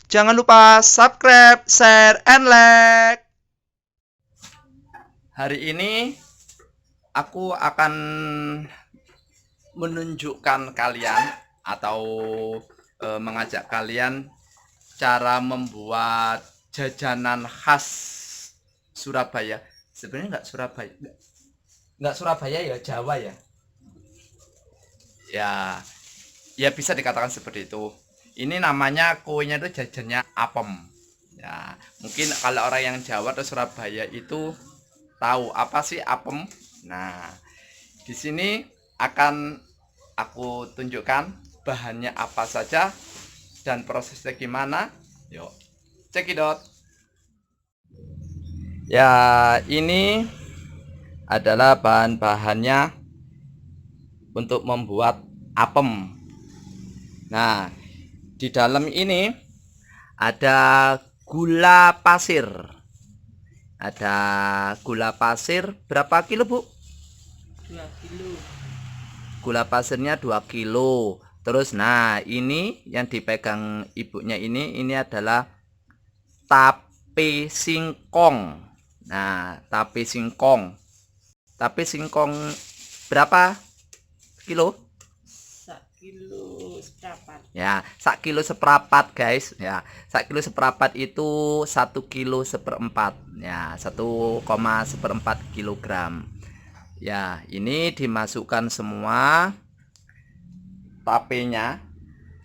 Jangan lupa subscribe, share, and like. Hari ini aku akan menunjukkan kalian atau mengajak kalian cara membuat jajanan khas Surabaya. Sebenarnya nggak Surabaya ya, Jawa ya. Ya bisa dikatakan seperti itu. Ini namanya kuenya itu jajannya apem. Ya, mungkin kalau orang yang Jawa atau Surabaya itu tahu apa sih apem. Nah, di sini akan aku tunjukkan bahannya apa saja dan prosesnya gimana. Yuk, cekidot. Ya, ini adalah bahan-bahannya untuk membuat apem. Nah, di dalam ini ada gula pasir. Ada gula pasir berapa kilo, Bu? 2 kilo. Gula pasirnya 2 kilo. Terus nah, ini yang dipegang ibunya ini adalah tape singkong. Nah, tape singkong. Tape singkong berapa kilo? 1 kilo seprapat. Ya, 1 kilo seperempat, guys. Ya, 1 kilo seperempat itu 1 kilo seperempat. Ya, 1,4 kilogram. Ya, ini dimasukkan semua tapenya.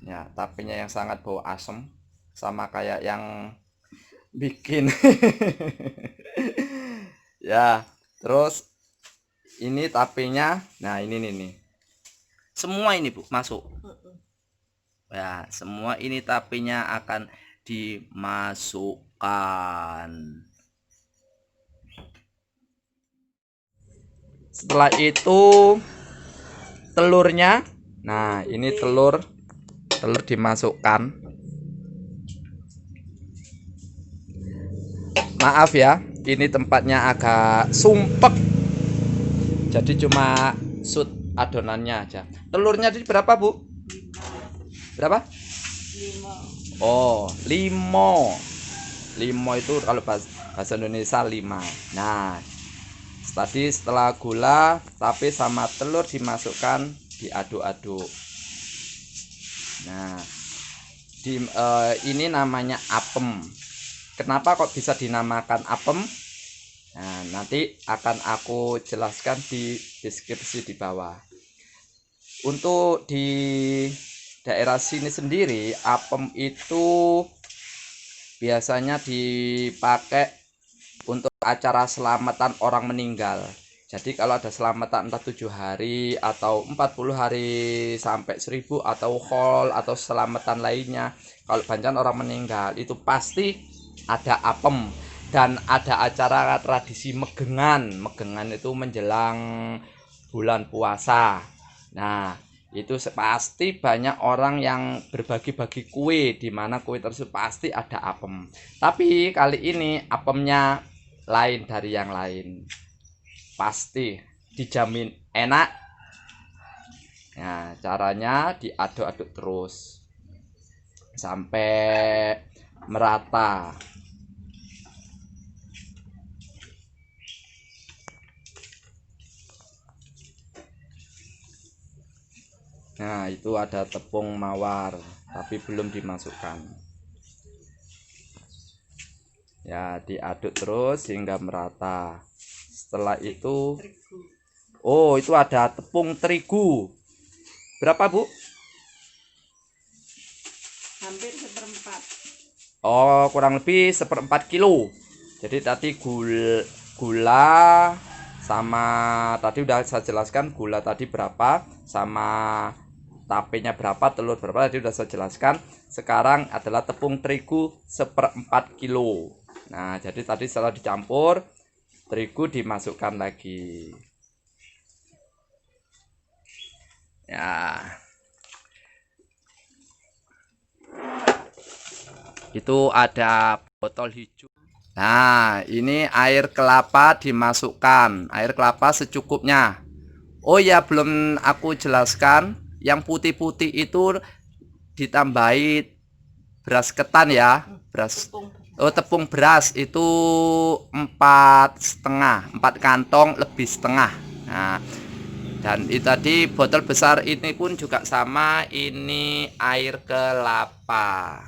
Ya, tapenya yang sangat bau asem sama kayak yang bikin. Ya, terus ini tapenya. Nah, ini nih. Semua ini, Bu, masuk. Ya, semua ini tapenya akan dimasukkan. Setelah itu telurnya. Nah, ini telur dimasukkan. Maaf ya, ini tempatnya agak sumpek. Jadi cuma shoot adonannya aja. Telurnya tadi berapa, Bu? Berapa? 5. Oh, 5. 5 itu kalau bahasa Indonesia 5. Nah, tadi setelah gula, tape sama telur dimasukkan, diaduk-aduk. Nah, ini namanya apem. Kenapa kok bisa dinamakan apem? Nah, nanti akan aku jelaskan di deskripsi di bawah. Untuk di daerah sini sendiri, apem itu biasanya dipakai untuk acara selamatan orang meninggal. Jadi kalau ada selamatan entah 7 hari atau 40 hari sampai 1000 atau haul atau selamatan lainnya, kalau banyak orang meninggal itu pasti ada apem. Dan ada acara tradisi megengan. Megengan itu menjelang bulan puasa. Nah, itu pasti banyak orang yang berbagi-bagi kue, di mana kue tersebut pasti ada apem. Tapi kali ini apemnya lain dari yang lain. Pasti dijamin enak. Nah, caranya diaduk-aduk terus sampai merata. Nah, itu ada tepung mawar, tapi belum dimasukkan. Ya, diaduk terus hingga merata. Setelah itu, oh, itu ada tepung terigu. Berapa, Bu? Hampir seperempat. Oh, kurang lebih 1/4 kilo. Jadi tadi gula sama tadi udah saya jelaskan gula tadi berapa, sama tapenya berapa, telur berapa tadi udah saya jelaskan. Sekarang adalah tepung terigu 1/4 kilo. Nah, jadi tadi setelah dicampur, terigu dimasukkan lagi. Ya. Itu ada botol hijau. Nah, ini air kelapa dimasukkan. Air kelapa secukupnya. Oh ya, belum aku jelaskan. Yang putih-putih itu ditambahi beras ketan ya, beras Tepung. tepung beras itu 4,5, 4 kantong lebih setengah. Nah, dan itu tadi botol besar ini pun juga sama, ini air kelapa.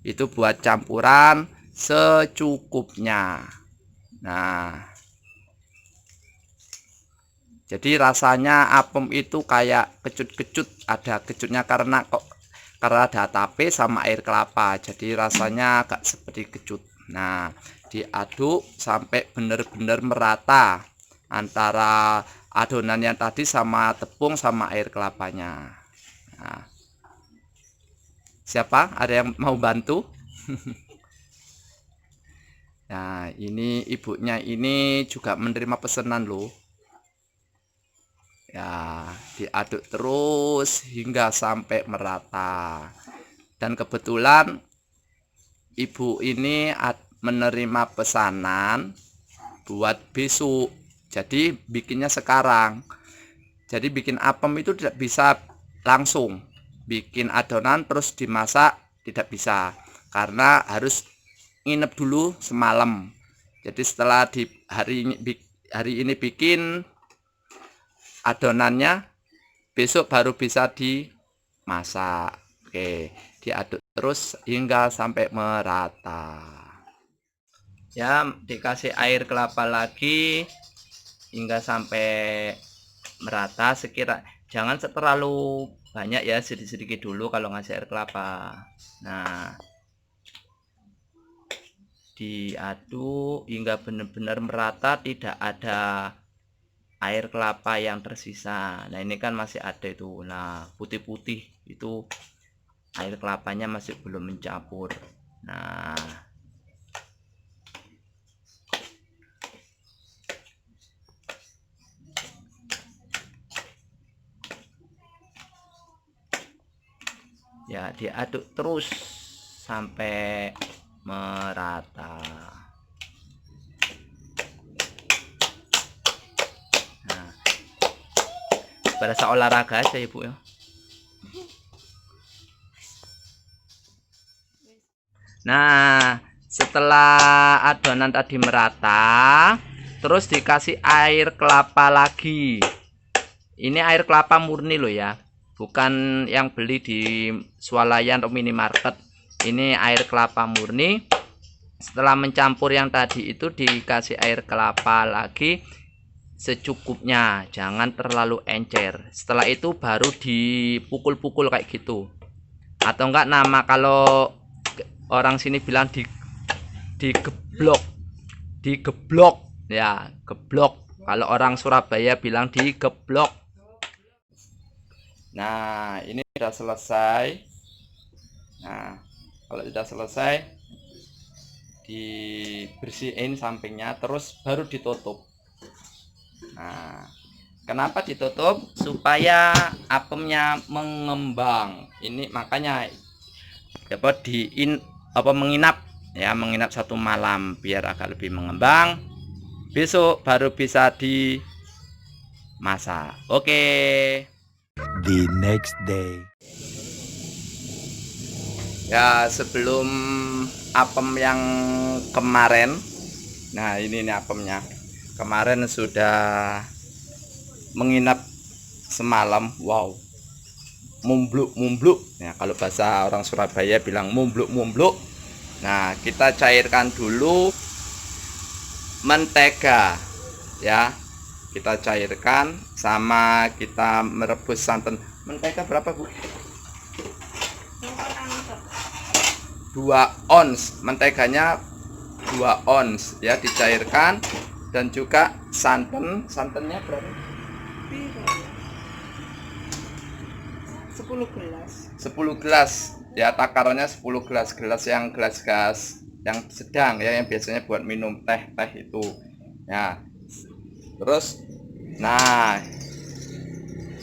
Itu buat campuran secukupnya. Nah, jadi rasanya apem itu kayak kecut-kecut, ada kecutnya karena ada tape sama air kelapa. Jadi rasanya agak seperti kecut. Nah, diaduk sampai benar-benar merata antara adonan yang tadi sama tepung sama air kelapanya. Nah, siapa? Ada yang mau bantu? Nah, ini ibunya ini juga menerima pesanan loh. Ya, diaduk terus hingga sampai merata. Dan kebetulan ibu ini menerima pesanan buat besok. Jadi bikinnya sekarang. Jadi bikin apem itu tidak bisa langsung. Bikin adonan terus dimasak tidak bisa. Karena harus nginep dulu semalam. Jadi setelah di hari ini bikin adonannya, besok baru bisa dimasak. Oke, diaduk terus hingga sampai merata. Ya, dikasih air kelapa lagi hingga sampai merata. Jangan terlalu banyak ya, sedikit-sedikit dulu kalau ngasih air kelapa. Nah, diaduk hingga benar-benar merata, tidak ada air kelapa yang tersisa. Nah, ini kan masih ada itu. Nah, putih-putih itu air kelapanya masih belum mencampur. Nah, ya diaduk terus sampai merata. Nah, berasa olahraga aja ibu ya. Nah, setelah adonan tadi merata, terus dikasih air kelapa lagi. Ini air kelapa murni loh ya, bukan yang beli di swalayan atau minimarket. Ini air kelapa murni. Setelah mencampur yang tadi itu dikasih air kelapa lagi secukupnya, jangan terlalu encer. Setelah itu baru dipukul-pukul kayak gitu. Atau enggak, nama kalau orang sini bilang digeblok. Digeblok ya, geblok. Kalau orang Surabaya bilang digeblok. Nah, ini sudah selesai. Nah, kalau sudah selesai, dibersihin sampingnya, terus baru ditutup. Nah, kenapa ditutup? Supaya apemnya mengembang. Ini makanya dapat menginap ya, menginap 1 malam biar agak lebih mengembang. Besok baru bisa dimasak. Oke. The next day. Ya, sebelum apem yang kemarin, nah ini nih apemnya. Kemarin sudah menginap semalam. Wow, mumbluk-mumbluk ya, kalau bahasa orang Surabaya bilang mumbluk-mumbluk. Nah, kita cairkan dulu mentega ya, kita cairkan sama kita merebus santan. Mentega berapa Bu? 2 ons, menteganya 2 ons ya, dicairkan. Dan juga santannya berapa? 10 gelas. 10 gelas ya, takarannya 10 gelas. Gelas yang gelas yang sedang ya, yang biasanya buat minum teh itu ya. Terus nah,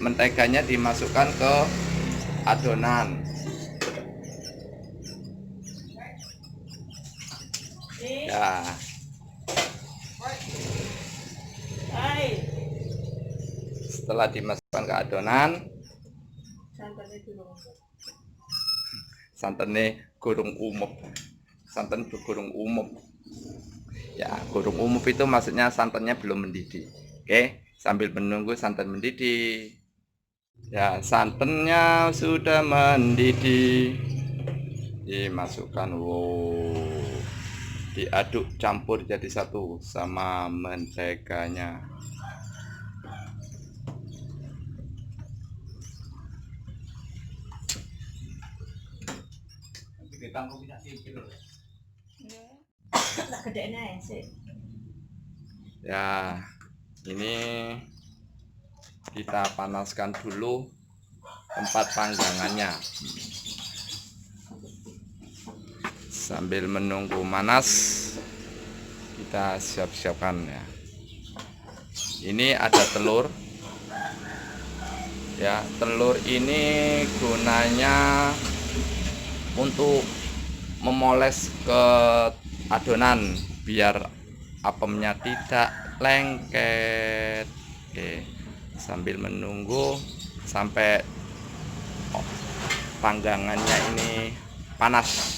menteganya dimasukkan ke adonan ya. Setelah dimasukkan ke adonan, Santannya gurung umum. Santan gurung umum. Ya, gurung umum itu maksudnya santannya belum mendidih. Oke, sambil menunggu santan mendidih. Ya, santannya sudah mendidih. Dimasukkan, wow. Diaduk campur jadi satu sama menteganya. Ya, ini kita panaskan dulu tempat panggangannya. Sambil menunggu panas, kita siap-siapkan ya. Ini ada telur. Ya, telur ini gunanya untuk memoles ke adonan biar apemnya tidak lengket. Oke, sambil menunggu sampai panggangannya ini panas.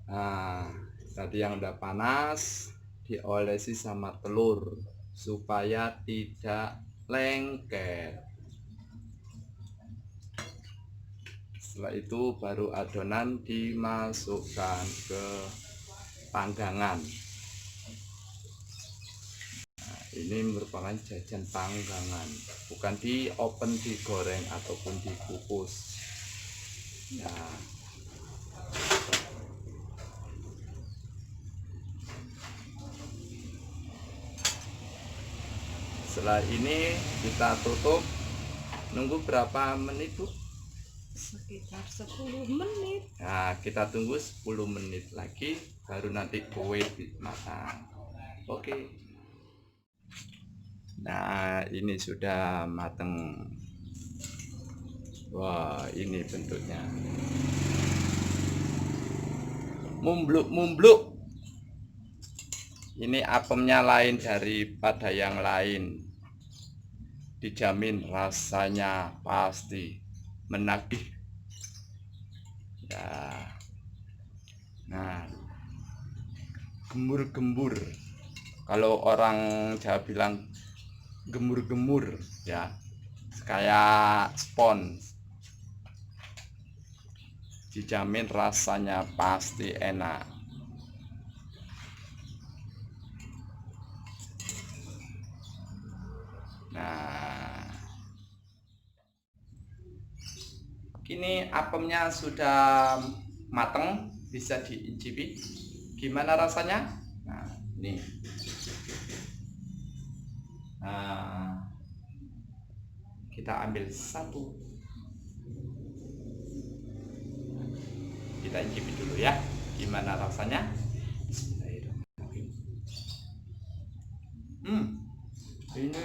Nah, tadi yang udah panas diolesi sama telur supaya tidak lengket. Setelah itu baru adonan dimasukkan ke panggangan. Nah, ini merupakan jajan panggangan, bukan di oven, digoreng ataupun dikukus. Ya. Setelah ini kita tutup, nunggu berapa menit, Bu? Sekitar 10 menit. Nah, kita tunggu 10 menit lagi baru nanti kue matang. Oke. Nah, ini sudah matang. Wah, ini bentuknya. Mumbluk-mumbluk. Ini apemnya lain daripada yang lain. Dijamin rasanya pasti menagih. Ya. Nah, gemur-gembur. Kalau orang Jawa bilang gemur-gemur, ya, kayak spons. Dijamin rasanya pasti enak. Nah, kini apemnya sudah mateng, bisa diicipi. Gimana rasanya? Nah, ini. Nah, kita ambil satu. Kita icipi dulu ya. Gimana rasanya? Bismillahirrahmanirrahim. Ini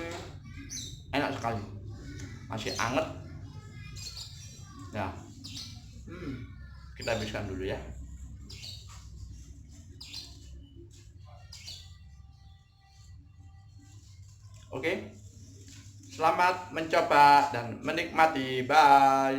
enak sekali. Masih anget. Nah, kita habiskan dulu ya. Oke, selamat mencoba dan menikmati. Bye.